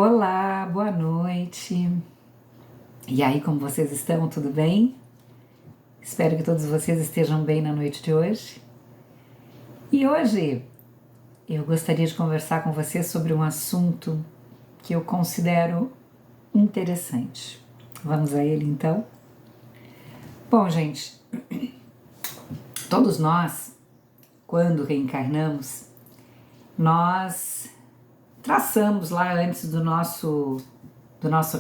Olá, boa noite. E aí, como vocês estão? Tudo bem? Espero que todos vocês estejam bem na noite de hoje. E hoje eu gostaria de conversar com vocês sobre um assunto que eu considero interessante. Vamos a ele então? Bom, gente, todos nós, quando reencarnamos, nós traçamos lá antes do nosso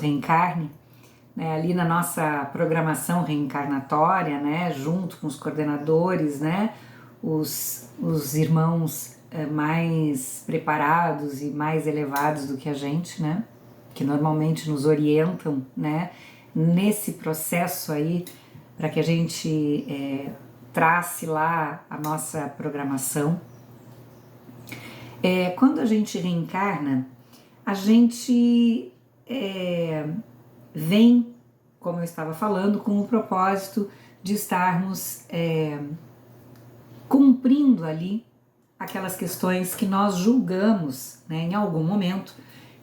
reencarne, né, ali na nossa programação reencarnatória, né, junto com os coordenadores, né, os irmãos mais preparados e mais elevados do que a gente, né, que normalmente nos orientam, né, nesse processo aí, para que a gente trace lá a nossa programação. Quando a gente reencarna, a gente vem, como eu estava falando, com o propósito de estarmos cumprindo ali aquelas questões que nós julgamos, né, em algum momento,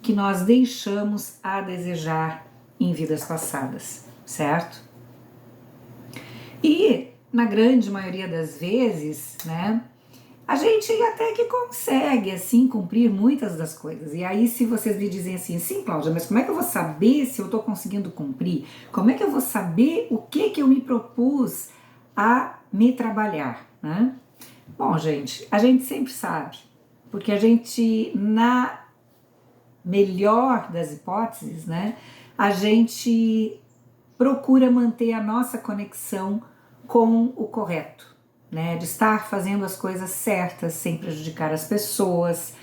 que nós deixamos a desejar em vidas passadas, certo? E, na grande maioria das vezes, né, a gente até que consegue, assim, cumprir muitas das coisas. E aí, se vocês me dizem assim, sim, Cláudia, mas como é que eu vou saber se eu tô conseguindo cumprir? Como é que eu vou saber o que eu me propus a me trabalhar, né? Bom, gente, a gente sempre sabe, porque a gente, na melhor das hipóteses, né, a gente procura manter a nossa conexão com o correto, né, de estar fazendo as coisas certas, sem prejudicar as pessoas,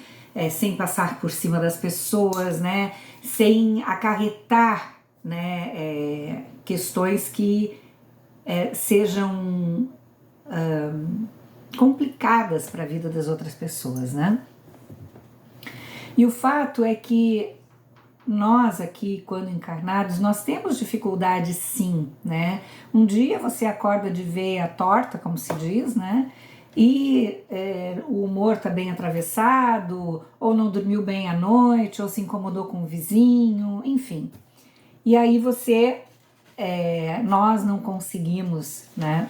sem passar por cima das pessoas, né, sem acarretar, né, questões que sejam complicadas para a vida das outras pessoas, né? E o fato é que nós aqui, quando encarnados, nós temos dificuldade sim, né? Um dia você acorda de veia torta, como se diz, né? E o humor tá bem atravessado, ou não dormiu bem à noite, ou se incomodou com o vizinho, enfim. E aí nós não conseguimos, né,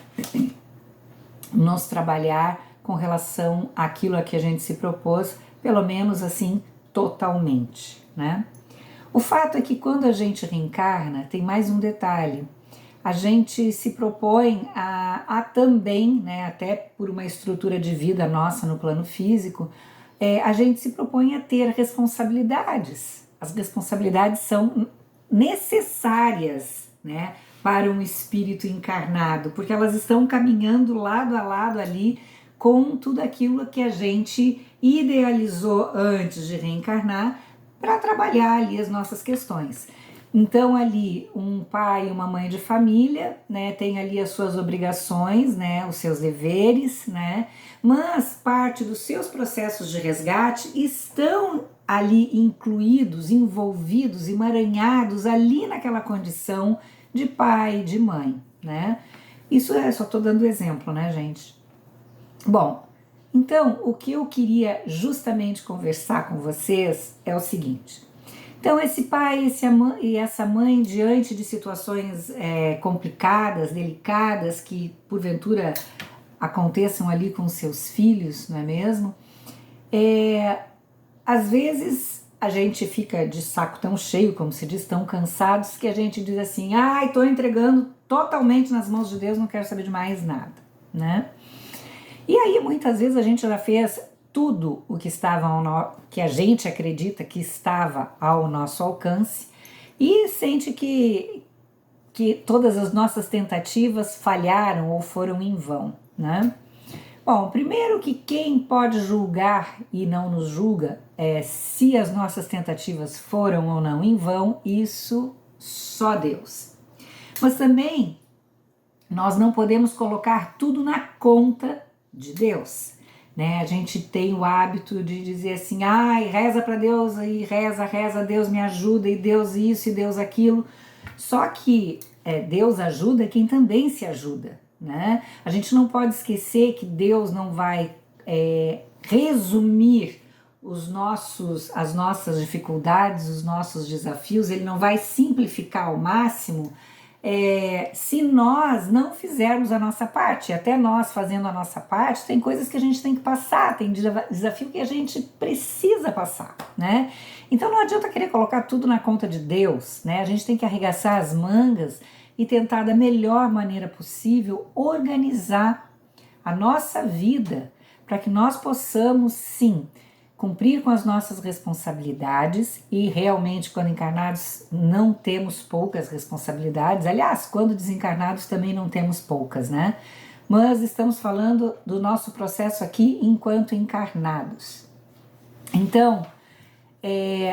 nos trabalhar com relação àquilo a que a gente se propôs, pelo menos assim, totalmente, né? O fato é que quando a gente reencarna, tem mais um detalhe. A gente se propõe a também, né, até por uma estrutura de vida nossa no plano físico, a gente se propõe a ter responsabilidades. As responsabilidades são necessárias, né, para um espírito encarnado, porque elas estão caminhando lado a lado ali com tudo aquilo que a gente idealizou antes de reencarnar, para trabalhar ali as nossas questões. Então ali um pai e uma mãe de família, né, tem ali as suas obrigações, né, os seus deveres, né, mas parte dos seus processos de resgate estão ali incluídos, envolvidos, emaranhados ali naquela condição de pai, de mãe, né. Isso só tô dando exemplo, né, gente? Bom, então, o que eu queria justamente conversar com vocês é o seguinte. Então, esse pai e essa mãe, diante de situações complicadas, delicadas, que porventura aconteçam ali com seus filhos, não é mesmo? Às vezes a gente fica de saco tão cheio, como se diz, tão cansados, que a gente diz assim, ai, tô entregando totalmente nas mãos de Deus, não quero saber de mais nada, né? E aí muitas vezes a gente já fez tudo o que que a gente acredita que estava ao nosso alcance e sente que todas as nossas tentativas falharam ou foram em vão, né? Bom, primeiro que quem pode julgar e não nos julga se as nossas tentativas foram ou não em vão, isso só Deus. Mas também nós não podemos colocar tudo na conta de Deus, né? A gente tem o hábito de dizer assim, ai, reza para Deus, e reza, Deus me ajuda, e Deus isso, e Deus aquilo. Só que Deus ajuda quem também se ajuda, né? A gente não pode esquecer que Deus não vai resumir as nossas dificuldades, os nossos desafios, ele não vai simplificar ao máximo se nós não fizermos a nossa parte. Até nós fazendo a nossa parte, tem coisas que a gente tem que passar, tem desafio que a gente precisa passar, né? Então não adianta querer colocar tudo na conta de Deus, né? A gente tem que arregaçar as mangas e tentar da melhor maneira possível organizar a nossa vida para que nós possamos, sim, cumprir com as nossas responsabilidades, e realmente quando encarnados não temos poucas responsabilidades, aliás, quando desencarnados também não temos poucas, né? Mas estamos falando do nosso processo aqui enquanto encarnados. Então,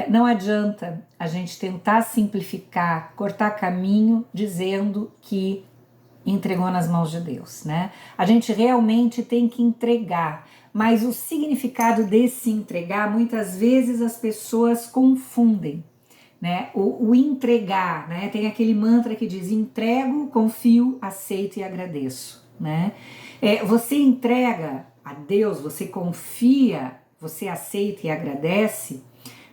não adianta a gente tentar simplificar, cortar caminho dizendo que entregou nas mãos de Deus, né? A gente realmente tem que entregar, mas o significado desse entregar, muitas vezes as pessoas confundem, né? O entregar, né? Tem aquele mantra que diz: entrego, confio, aceito e agradeço, né? Você entrega a Deus, você confia, você aceita e agradece,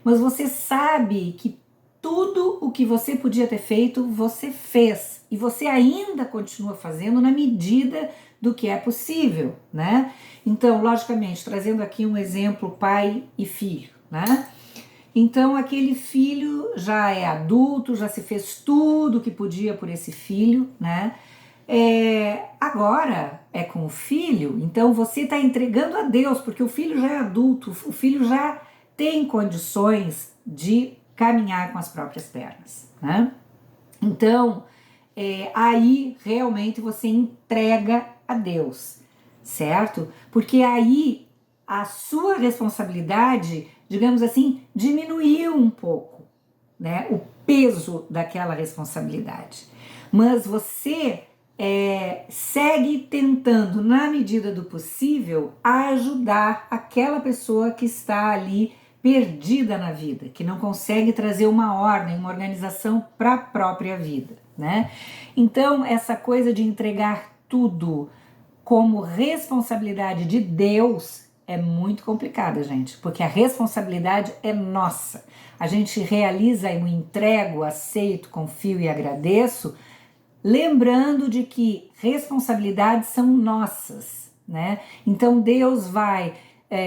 mas você sabe que tudo o que você podia ter feito, você fez. E você ainda continua fazendo na medida do que é possível, né? Então, logicamente, trazendo aqui um exemplo pai e filho, né? Então, aquele filho já é adulto, já se fez tudo o que podia por esse filho, né? Agora é com o filho, então você está entregando a Deus, porque o filho já é adulto, o filho já tem condições de caminhar com as próprias pernas, né? Então, aí realmente você entrega a Deus, certo? Porque aí a sua responsabilidade, digamos assim, diminuiu um pouco, né? O peso daquela responsabilidade. Mas você segue tentando, na medida do possível, ajudar aquela pessoa que está ali perdida na vida, que não consegue trazer uma ordem, uma organização para a própria vida, né? Então, essa coisa de entregar tudo como responsabilidade de Deus é muito complicada, gente, porque a responsabilidade é nossa. A gente realiza o entrego, aceito, confio e agradeço, lembrando de que responsabilidades são nossas, né? Então Deus vai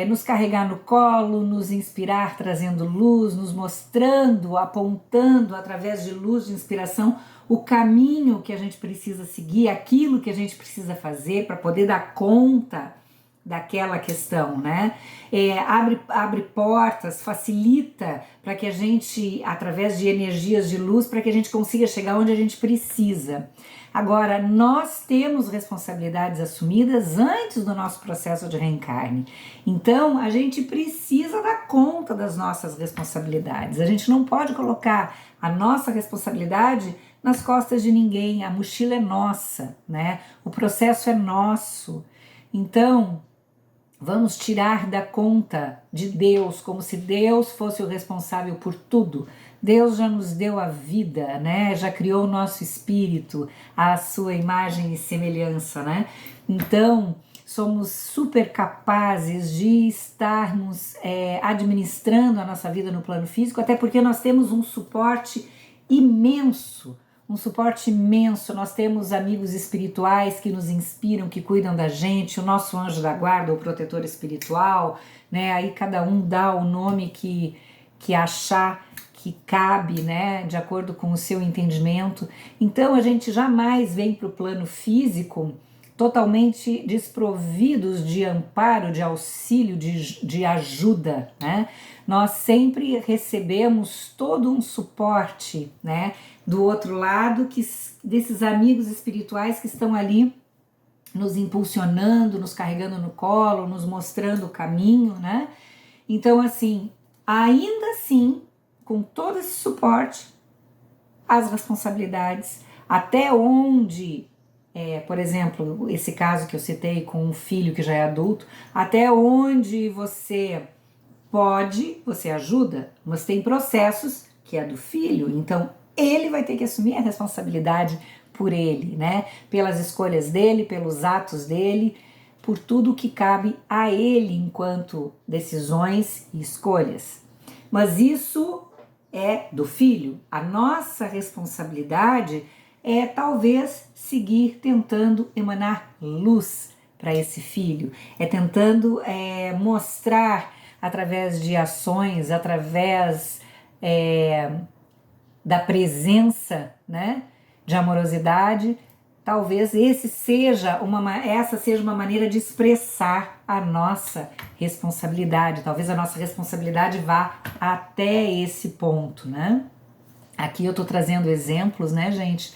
nos carregar no colo, nos inspirar trazendo luz, nos mostrando, apontando através de luz, de inspiração, o caminho que a gente precisa seguir, aquilo que a gente precisa fazer para poder dar conta daquela questão, né? Abre portas, facilita para que a gente, através de energias de luz, para que a gente consiga chegar onde a gente precisa. Agora, nós temos responsabilidades assumidas antes do nosso processo de reencarne. Então, a gente precisa dar conta das nossas responsabilidades. A gente não pode colocar a nossa responsabilidade nas costas de ninguém. A mochila é nossa, né? O processo é nosso. Então, vamos tirar da conta de Deus, como se Deus fosse o responsável por tudo. Deus já nos deu a vida, né? Já criou o nosso espírito, a sua imagem e semelhança, né? Então, somos super capazes de estarmos administrando a nossa vida no plano físico, até porque nós temos um suporte imenso, nós temos amigos espirituais que nos inspiram, que cuidam da gente, o nosso anjo da guarda, o protetor espiritual, né? Aí cada um dá o nome que achar que cabe, né? De acordo com o seu entendimento. Então a gente jamais vem para o plano físico totalmente desprovidos de amparo, de auxílio, de ajuda, né? Nós sempre recebemos todo um suporte, né? Do outro lado, desses amigos espirituais que estão ali nos impulsionando, nos carregando no colo, nos mostrando o caminho, né? Então, assim, ainda assim, com todo esse suporte, as responsabilidades, até onde, por exemplo, esse caso que eu citei com um filho que já é adulto, até onde você pode, você ajuda, mas tem processos que é do filho, então ele vai ter que assumir a responsabilidade por ele, né? Pelas escolhas dele, pelos atos dele, por tudo que cabe a ele enquanto decisões e escolhas. Mas isso é do filho. A nossa responsabilidade é talvez seguir tentando emanar luz para esse filho, tentando mostrar através de ações, através da presença, né, de amorosidade. Talvez essa seja uma maneira de expressar a nossa responsabilidade. Talvez a nossa responsabilidade vá até esse ponto, né? Aqui eu tô trazendo exemplos, né, gente?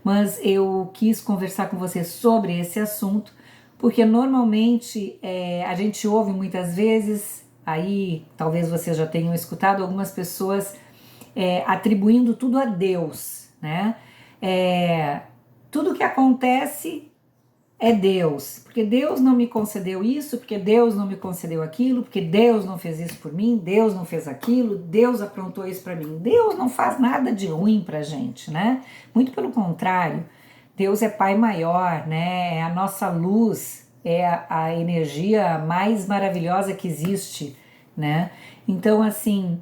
Mas eu quis conversar com vocês sobre esse assunto, porque normalmente a gente ouve muitas vezes, aí talvez vocês já tenham escutado algumas pessoas atribuindo tudo a Deus, né? Tudo que acontece é Deus, porque Deus não me concedeu isso, porque Deus não me concedeu aquilo, porque Deus não fez isso por mim, Deus não fez aquilo, Deus aprontou isso para mim. Deus não faz nada de ruim pra gente, né? Muito pelo contrário, Deus é Pai maior, né? É a nossa luz, é a energia mais maravilhosa que existe, né? Então, assim,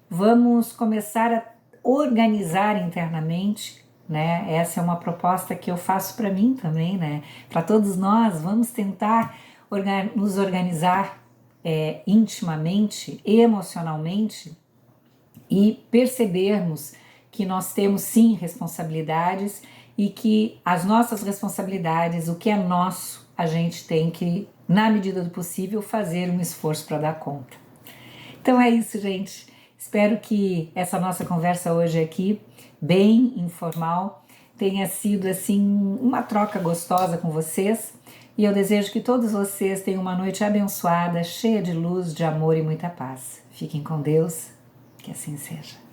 vamos começar a organizar internamente, né? Essa é uma proposta que eu faço para mim também, né? Para todos nós, vamos tentar nos organizar intimamente, emocionalmente e percebermos que nós temos sim responsabilidades e que as nossas responsabilidades, o que é nosso, a gente tem que, na medida do possível, fazer um esforço para dar conta. Então é isso, gente. Espero que essa nossa conversa hoje aqui, bem informal, tenha sido assim uma troca gostosa com vocês. E eu desejo que todos vocês tenham uma noite abençoada, cheia de luz, de amor e muita paz. Fiquem com Deus, que assim seja.